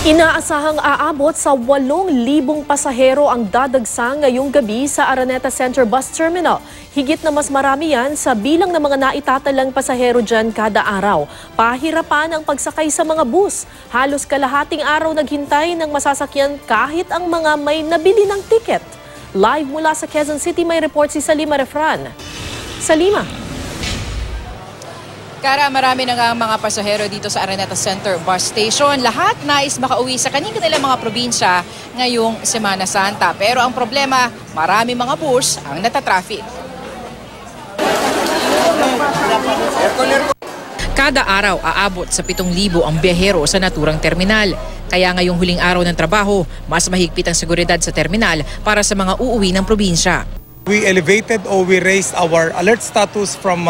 Inaasahang aabot sa 8,000 pasahero ang dadagsang ngayong gabi sa Araneta Center Bus Terminal. Higit na mas marami yan sa bilang ng mga naitatalang pasahero dyan kada araw. Pahirapan ang pagsakay sa mga bus. Halos kalahating araw naghintay ng masasakyan kahit ang mga may nabili ng tiket. Live mula sa Quezon City may report si Salima Refran. Salima. Kara, marami na nga ang mga pasahero dito sa Araneta Center Bus Station. Lahat nais makauwi sa kanilang mga probinsya ngayong Semana Santa. Pero ang problema, marami mga bus ang natatraffic. Kada araw, aabot sa 7,000 ang biyahero sa naturang terminal. Kaya ngayong huling araw ng trabaho, mas mahigpit ang seguridad sa terminal para sa mga uuwi ng probinsya. We elevated or we raised our alert status from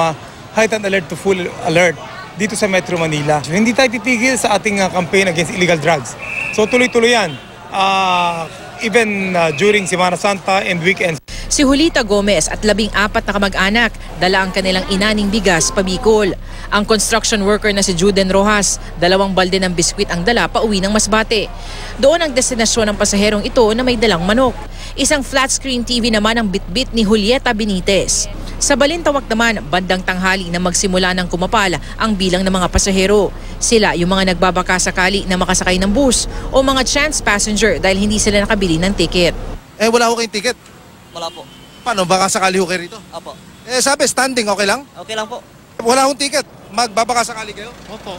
heightened alert to full alert dito sa Metro Manila. So, hindi tayo titigil sa ating campaign against illegal drugs. So tuloy-tuloy yan, even during Semana Santa and weekends. Si Julita Gomez at 14 na kamag-anak dala ang kanilang inaning bigas pa Bicol. Ang construction worker na si Juden Rojas, 2 balde ng biskwit ang dala pa uwi ng Masbate. Doon ang destinasyon ng pasaherong ito na may dalang manok. Isang flat screen TV naman ang bitbit ni Julieta Benitez. Sa Balintawak naman, bandang tanghali na magsimula ng kumapal ang bilang ng mga pasahero. Sila yung mga nagbabaka sakali na makasakay ng bus o mga chance passenger dahil hindi sila nakabili ng ticket. Wala ho kayong ticket? Wala po. Paano? Baka sakali ho kayo rito? Opo. Sabi, standing, okay lang? Okay lang po. Wala hong ticket. Magbabaka sakali kayo? Opo.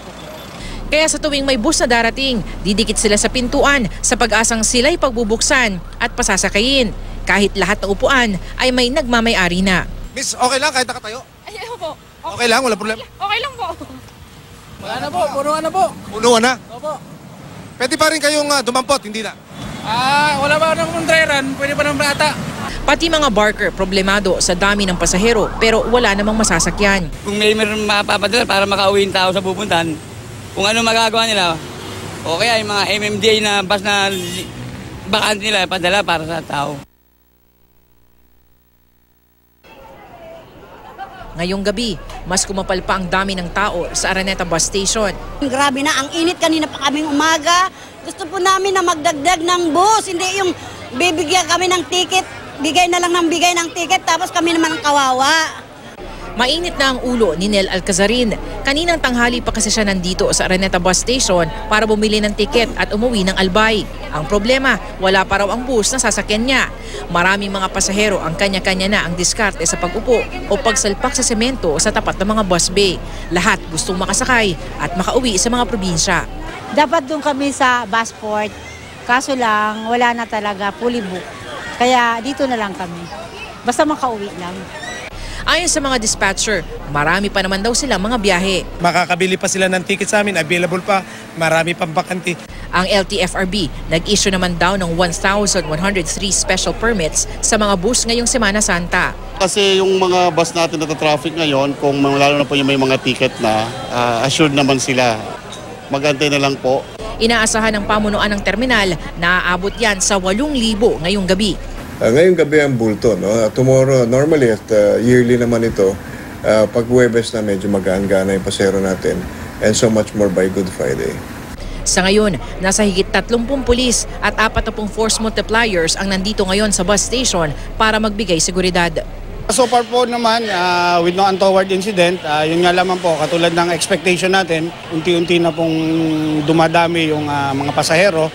Kaya sa tuwing may bus na darating, didikit sila sa pintuan sa pag-asang sila'y pagbubuksan at pasasakayin. Kahit lahat ng upuan ay may nagmamay-ari na. Miss, okay lang kahit nakatayo? Ay, po. Okay lang, wala problema? Okay lang po. Wala na po, punuan na po. Punuan na? Opo. Pwede pa rin kayong dumampot, hindi na? Wala ba ng kontrairan? Pwede pa ng bata. Pati mga barker problemado sa dami ng pasahero pero wala namang masasakyan. Kung may mapapadala para makauwi yung tao sa pupuntahan, kung ano magagawa nila, o kaya yung mga MMDA na bus na bakante nila, padala para sa tao. Ngayong gabi, mas kumapal pa ang dami ng tao sa Araneta Bus Station. Grabe na, ang init kanina pa kaming umaga. Gusto po namin na magdagdag ng bus, hindi yung bibigyan kami ng ticket, bigay na lang ng bigay ng ticket tapos kami naman ang kawawa. Mainit na ang ulo ni Nel Alcazarin. Kaninang tanghali pa kasi siya nandito sa Araneta Bus Station para bumili ng tiket at umuwi ng Albay. Ang problema, wala pa raw ang bus na sasakyan niya. Maraming mga pasahero ang kanya-kanya na ang diskarte sa pag-upo o pagsalpak sa semento sa tapat ng mga bus bay. Lahat gustong makasakay at makauwi sa mga probinsya. Dapat doon kami sa busport, kaso lang wala na talaga, fully book. Kaya dito na lang kami, basta makauwi lang. Ayon sa mga dispatcher, marami pa naman daw silang mga biyahe. Makakabili pa sila ng ticket sa amin, available pa, marami pang bakante. Ang LTFRB nag-issue naman daw ng 1,103 special permits sa mga bus ngayong Semana Santa. Kasi yung mga bus natin na traffic ngayon, kung lalo na po yung may mga ticket na, assured naman sila. Magantay na lang po. Inaasahan ng pamunuan ng terminal na aabot yan sa 8,000 ngayong gabi. Ngayong gabi ang bulto, no? Tomorrow, normally at yearly naman ito, pag Huwebes na medyo magaan-gana yung pasero natin and so much more by Good Friday. Sa ngayon, nasa higit 30 pulis at 40 force multipliers ang nandito ngayon sa bus station para magbigay seguridad. So far po naman, with no untoward incident, yun nga lamang po, katulad ng expectation natin, unti-unti na pong dumadami yung mga pasahero.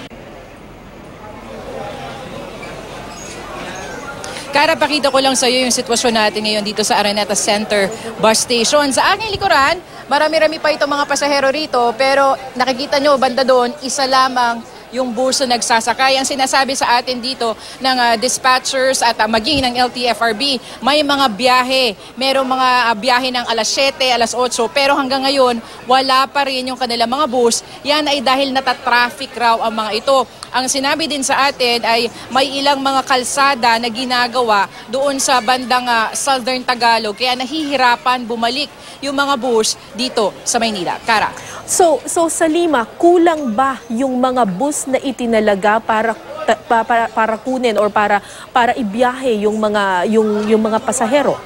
Kara, pakita ko lang sa iyo yung sitwasyon natin ngayon dito sa Araneta Center Bus Station. Sa aking likuran, marami-rami pa itong mga pasahero rito pero nakikita nyo banda doon, isa lamang yung bus na nagsasakay. Ang sinasabi sa atin dito ng dispatchers at maging ng LTFRB, may mga biyahe. Merong mga biyahe ng alas 7, alas 8, pero hanggang ngayon, wala pa rin yung kanilang mga bus. Yan ay dahil natatraffic raw ang mga ito. Ang sinabi din sa atin ay may ilang mga kalsada na ginagawa doon sa bandang Southern Tagalog. Kaya nahihirapan bumalik yung mga bus dito sa Maynila. Kara. So Salima, kulang ba yung mga bus na itinalaga para kunin or para ibiyahe yung mga pasahero?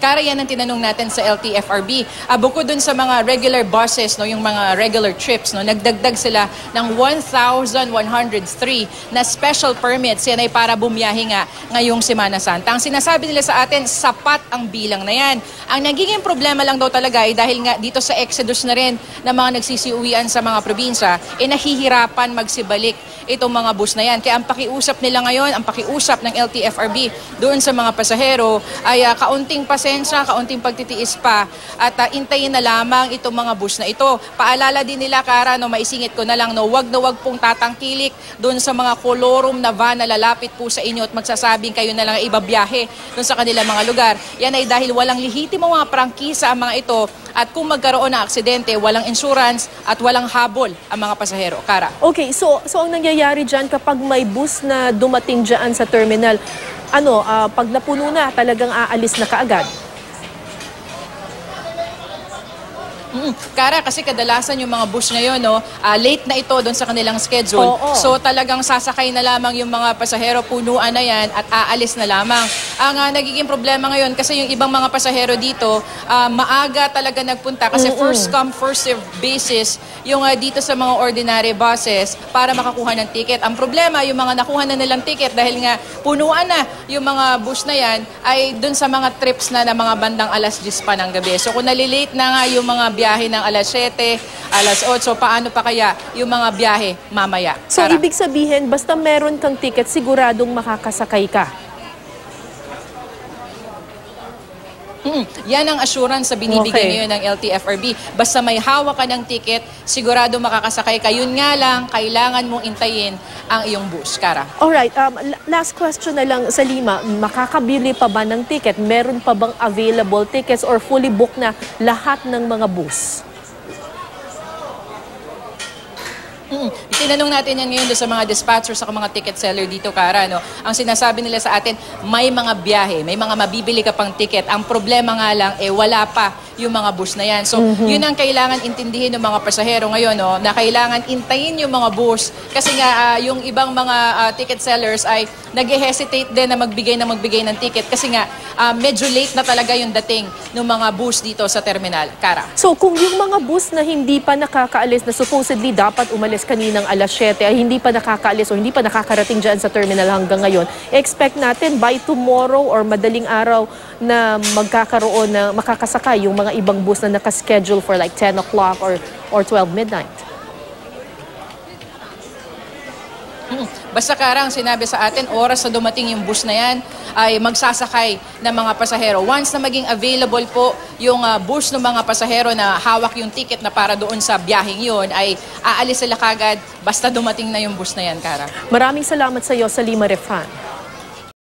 Kara, yan ang tinanong natin sa LTFRB. Bukod dun sa mga regular buses, no, yung mga regular trips, no, nagdagdag sila ng 1,103 na special permits. Yan ay para bumiyahe nga ngayong Semana Santa. Ang sinasabi nila sa atin, sapat ang bilang na yan. Ang nagiging problema lang daw talaga ay dahil nga dito sa exodus na rin ng mga nagsisiuwian sa mga probinsya, nahihirapan magsibalik itong mga bus na yan. Kaya ang pakiusap nila ngayon, ang pakiusap ng LTFRB doon sa mga pasahero ay kaunting pasensya, kaunting pagtitiis pa at intayin na lamang itong mga bus na ito. Paalala din nila, Kara, no, maisingit ko na lang, no, wag pong tatangkilik doon sa mga kolorum na van na lalapit po sa inyo at magsasabing kayo na lang ibabiyahe doon sa kanilang mga lugar. Yan ay dahil walang lehitimo mga prangkisa ang mga ito at kung magkaroon ng aksidente, walang insurance at walang habol ang mga pasahero. Kara. Okay, so ang nangyayari dyan kapag may bus na dumating dyan sa terminal, pag napuno na, talagang aalis na kaagad? Kara, kasi kadalasan yung mga bus ngayon, no, late na ito doon sa kanilang schedule. Oo. So talagang sasakay na lamang yung mga pasahero, punuan na yan at aalis na lamang. Ang nagiging problema ngayon kasi yung ibang mga pasahero dito, maaga talaga nagpunta kasi first come, first serve basis yung dito sa mga ordinary buses para makakuha ng ticket. Ang problema, yung mga nakuha na nilang ticket dahil nga punuan na yung mga bus na yan ay doon sa mga trips na mga bandang alas 10 pa ng gabi. So kung nalilate na nga yung mga biyahe ng alas 7, alas 8, paano pa kaya yung mga biyahe mamaya? So Kara. ibig sabihin, basta meron kang ticket, siguradong makakasakay ka? Yan ang assurance sa binibigay ngayon ng LTFRB. Basta may hawak ka ng ticket, sigurado makakasakay ka. Yun nga lang, kailangan mong intayin ang iyong bus. Kara. Alright, last question na lang sa Lima, makakabili pa ba ng ticket? Meron pa bang available tickets or fully booked na lahat ng mga bus? Tinanong natin yan ngayon sa mga dispatchers sa mga ticket seller dito, Kara. No? Ang sinasabi nila sa atin, may mga biyahe, may mga mabibili ka pang ticket. Ang problema nga lang, wala pa yung mga bus na yan. So, yun ang kailangan intindihin ng mga pasahero ngayon, no? Na kailangan intayin yung mga bus. Kasi nga, yung ibang mga ticket sellers ay nag-hesitate din na magbigay ng ticket. Kasi nga, medyo late na talaga yung dating ng mga bus dito sa terminal. Kara. So kung yung mga bus na hindi pa nakakaalis, na supposedly dapat umalis kaninang alas 7, ay hindi pa nakakaalis o hindi pa nakakarating dyan sa terminal hanggang ngayon, expect natin by tomorrow or madaling araw na magkakaroon na makakasakay yung mga ibang bus na nakaschedule for like 10 o'clock or 12 midnight. Basta, Kara, ang sinabi sa atin, oras na dumating yung bus na yan ay magsasakay ng mga pasahero. Once na maging available po yung bus ng mga pasahero na hawak yung ticket na para doon sa biyaheng yun, ay aalis sila kagad basta dumating na yung bus na yan, Kara. Maraming salamat sa iyo, Salima Refhan.